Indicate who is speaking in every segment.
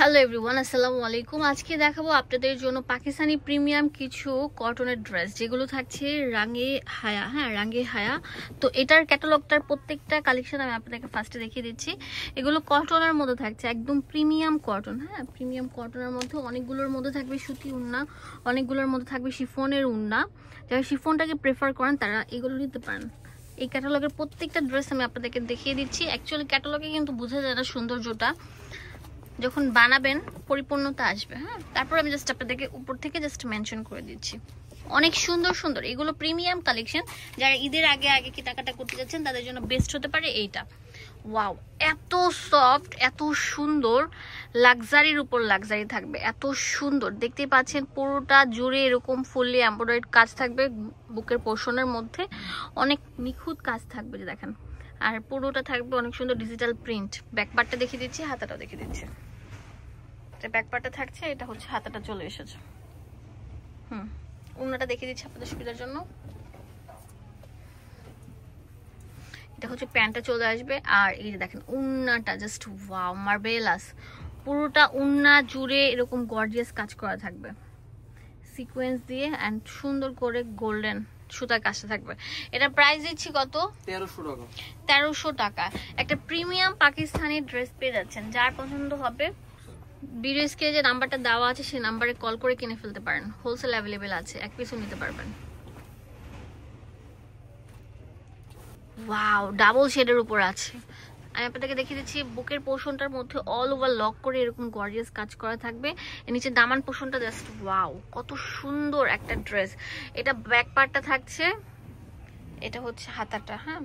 Speaker 1: Hello everyone, আসসালামু আলাইকুম। আজকে দেখাবো আপনাদের জন্য পাকিস্তানি প্রিমিয়াম কিছু কটনের ড্রেস, যেগুলো থাকছে রাঙে হায়া। হ্যাঁ, রাঙে হায়া। তো এটার ক্যাটালগটার প্রত্যেকটা কালেকশন আমি আপনাদেরকে ফার্স্টে দেখিয়ে দিচ্ছি। এগুলো কটনের মধ্যে থাকছে, একদম প্রিমিয়াম কটন। হ্যাঁ, প্রিমিয়াম কটনের মধ্যে অনেকগুলোর মধ্যে থাকবে সুতি উন্না, অনেকগুলোর মধ্যে থাকবে শিফনের উন্না। যারা শিফনটাকে প্রেফার করেন তারা এগুলো নিতে পারেন। এই ক্যাটালগের প্রত্যেকটা ড্রেস আমি আপনাদেরকে দেখিয়ে দিচ্ছি। অ্যাকচুয়ালি ক্যাটালগে কিন্তু বোঝা যায় না সৌন্দর্যটা, যখন বানাবেন পরিপূর্ণতা আসবে। হ্যাঁ, তারপর আমি জাস্ট আপনাদেরকে উপর থেকে জাস্ট মেনশন করে দিচ্ছি। অনেক সুন্দর সুন্দর এগুলো প্রিমিয়াম কালেকশন। যারা ঈদের আগে আগে কেনাকাটা করতে যাচ্ছেন তাদের জন্য বেস্ট হতে পারে এইটা। ওয়াও, এত সফট, এত সুন্দর, লাক্সারির উপর লাক্সারি থাকবে, এত সুন্দর। দেখতেই পাচ্ছেন পুরোটা জুড়ে এরকম ফুললি এমব্রয়ডারি কাজ থাকবে। বুকের পোর্শনের মধ্যে অনেক নিখুঁত কাজ থাকবে, যে দেখেন। আর পুরোটা থাকবে অনেক সুন্দর ডিজিটাল প্রিন্ট। ব্যাক পার্টটা দেখিয়ে দিচ্ছি, হাতাটাও দেখিয়ে দিচ্ছি। ব্যাক পার্টটা থাকছে, এটা হচ্ছে হাতাটা চলে এসেছে। ওড়নাটা দেখিয়ে দিচ্ছি আপনাদের সুবিধার জন্য। এটা হচ্ছে প্যান্টটা চলে আসবে। আর এই যে দেখেন ওড়নাটা, জাস্ট ওয়াও, মার্ভেলাস। পুরোটা ওড়না জুড়ে এরকম গর্জিয়াস কাজ করা থাকবে সিকোয়েন্স দিয়ে, এন্ড সুন্দর করে গোল্ডেন সুতার কাজটা থাকবে। এটা প্রাইস দিচ্ছি কত?
Speaker 2: 1300 টাকা।
Speaker 1: 1300 টাকা একটা প্রিমিয়াম পাকিস্তানি ড্রেস পেয়ে যাচ্ছেন। যার পছন্দ হবে ভিডিও স্ক্রিনে যে নাম্বারটা দেওয়া আছে সেই নাম্বারে কল করে কিনে ফেলতে পারেন। হোলসেল অ্যাভেলেবেল আছে, এক পিসও নিতে পারবেন। ওয়াও, ডাবল শেডের উপর আছে। আমি আপনাদেরকে দেখিয়ে দিচ্ছি। বুকের পোর্শনটার মধ্যে অল ওভার লক করে এরকম গর্জিয়াস কাজ করা থাকবে। এর নিচে দামান পোর্শনটা জাস্ট ওয়াও, কত সুন্দর একটা ড্রেস। এটা ব্যাক পার্টটা থাকছে, এটা হচ্ছে হাতাটা। হ্যাঁ,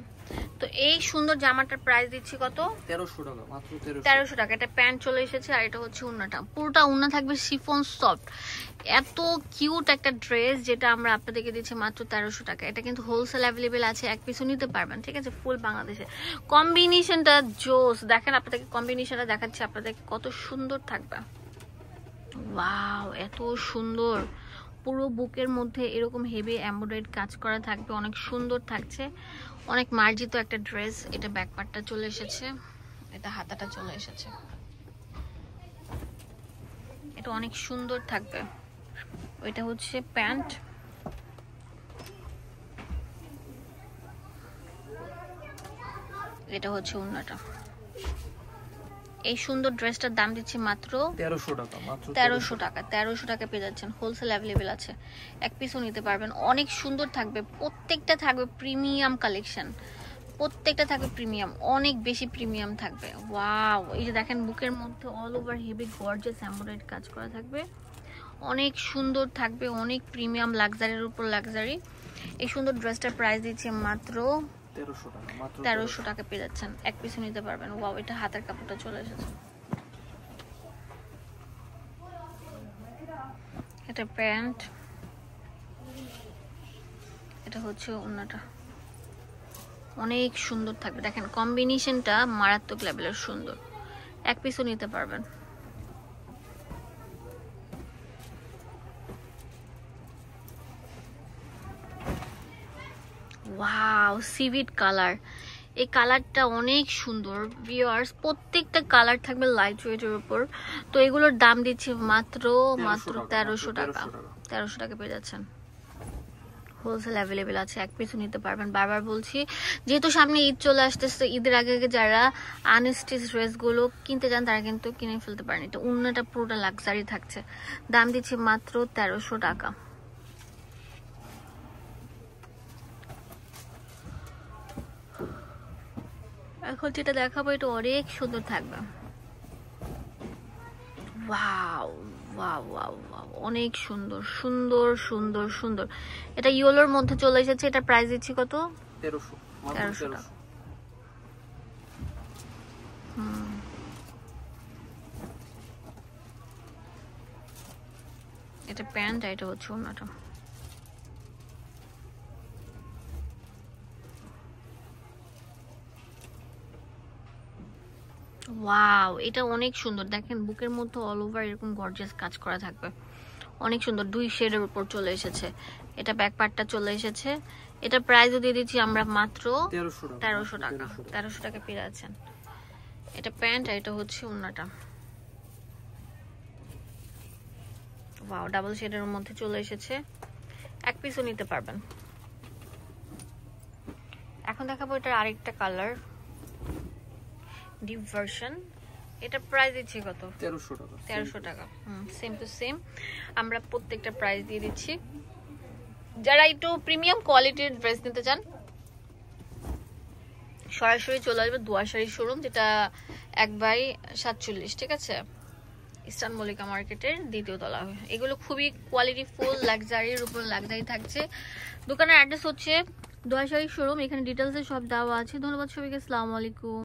Speaker 1: তো এই সুন্দর জামাটার প্রাইস দিচ্ছি কত?
Speaker 2: 1300 টাকা, মাত্র
Speaker 1: 1300 টাকা। এটা প্যান্ট চলে এসেছে, আর এটা হচ্ছে উন্নাটা। পুরোটা উন্না থাকবে শিফন সফট, এত কিউট একটা ড্রেস, যেটা আমরা আপনাদেরকে দিচ্ছি মাত্র 1300 টাকা। এটা কিন্তু হোলসেল অ্যাভেলেবেল আছে, এক পিসও নিতে পারবেন। ঠিক আছে, ফুল বাংলাদেশে। কম্বিনেশনটা জোস, দেখেন আপনাদেরকে কম্বিনেশনটা দেখাচ্ছি আপনাদেরকে, কত সুন্দর থাকবে। ওয়াও, এত সুন্দর। পুরো বুকের মধ্যে এরকম হেভি এমব্রয়ডারি কাজ করা থাকবে, অনেক সুন্দর থাকছে, অনেক মার্জিত একটা ড্রেস। এটা ব্যাক পার্টটা চলে এসেছে, এটা হাতাটা চলে এসেছে। এটা অনেক সুন্দর থাকবে। ওইটা হচ্ছে প্যান্ট, এটা হচ্ছে ওড়নাটা। এই সুন্দর ড্রেসটার দাম দিচ্ছি মাত্র
Speaker 2: 1300 টাকা, মাত্র
Speaker 1: 1300 টাকা। 1300 টাকা পেয়ে যাচ্ছেন, হোলসেল অ্যাভেলেবেল আছে, এক পিসও নিতে পারবেন। অনেক সুন্দর থাকবে, প্রত্যেকটা থাকবে প্রিমিয়াম কালেকশন, প্রত্যেকটা থাকবে প্রিমিয়াম, অনেক বেশি প্রিমিয়াম থাকবে। ওয়াও, এই যে দেখেন বুকের মধ্যে all over heavy gorgeous embroidery কাজ করা থাকবে, অনেক সুন্দর থাকবে, অনেক প্রিমিয়াম, লাক্সারির উপর লাক্সারি। এই সুন্দর ড্রেসটার প্রাইস দিচ্ছি মাত্র
Speaker 2: 1300 টাকা, মাত্র
Speaker 1: 1300 টাকা পেয়ে যাচ্ছেন, এক পিসও নিতে পারবেন। ওয়াও, এটা হাতের কাপড়টা চলে এসেছে। এটা প্যান্ট, এটা হচ্ছে ওড়নাটা। অনেক সুন্দর থাকবে, দেখেন কম্বিনেশনটা মারাত্মক লেভেলের সুন্দর, এক পিসও নিতে পারবেন। ওয়াও, সিভিট কালার। এই কালারটা অনেক সুন্দর ভিউয়ার্স, প্রত্যেকটা কালার থাকবে লাইট ওয়েটের উপর। তো এগুলোর দাম দিচ্ছি মাত্র 1300 টাকা। 1300 টাকা পেয়ে যাচ্ছেন, হোলসেল অ্যাভেলেবেল আছে, এক পিসও নিতে পারবেন। বারবার বলছি, যেহেতু সামনে ঈদ চলে আসতেছে, ঈদের আগে আগে যারা আনস্টিচ ড্রেসগুলো কিনতে যান তারা কিন্তু কিনে ফেলতে পারেন। এটা উন্নাটা পুরোটা লাক্সারি থাকছে, দাম দিচ্ছি মাত্র 1300 টাকা। এখন যেটা দেখাবো এটা অনেক সুন্দর থাকবে। ওয়াও ওয়াও ওয়াও ওয়াও, অনেক সুন্দর সুন্দর সুন্দর সুন্দর। এটা ইয়েলোর মধ্যে চলে এসেছে, এটা প্রাইস দিচ্ছি কত? 1300 টাকা। এটা প্যান্ট, এটা হচ্ছে ওড়নাটা। ওয়াও, এটা অনেক সুন্দর। দেখেন বুকের মধ্যে অল ওভার এরকম গর্জিয়াস কাজ করা থাকবে, অনেক সুন্দর, দুই শেডের উপর চলে এসেছে। এটা ব্যাক পার্টটা চলে এসেছে। এটা প্রাইসও দিয়ে দিচ্ছি আমরা মাত্র 1300 টাকা। 1300 টাকা পেয়ে যাচ্ছেন। এটা প্যান্ট, আর এটা হচ্ছে ওড়নাটা। ওয়াও, ডাবল শেডের মধ্যে চলে এসেছে, এক পিসও নিতে পারবেন। এখন দেখাবো এটার আরেকটা কালার, ডিপ ভার্সন। এটা প্রাইস দিচ্ছি কত?
Speaker 2: 1300 টাকা।
Speaker 1: 1300 টাকা। সেম টু সেম আমরা প্রত্যেকটা প্রাইস দিয়ে দিচ্ছি। যারা একটু প্রিমিয়াম কোয়ালিটির ড্রেস নিতে চান সরাসরি চলে আসবে দুয়াশারি শোরুম, যেটা 1/47, ঠিক আছে, ইস্টার্ন মল্লিকা মার্কেটের দ্বিতীয় তলা। এগুলো খুবই কোয়ালিটি ফুল লাক্সারির উপর লাক্সারি থাকছে। দোকানের অ্যাড্রেস হচ্ছে দুয়াশারি শোরুম, এখানে ডিটেলসে সব দেওয়া আছে। ধন্যবাদ সবাইকে, আসসালামু আলাইকুম।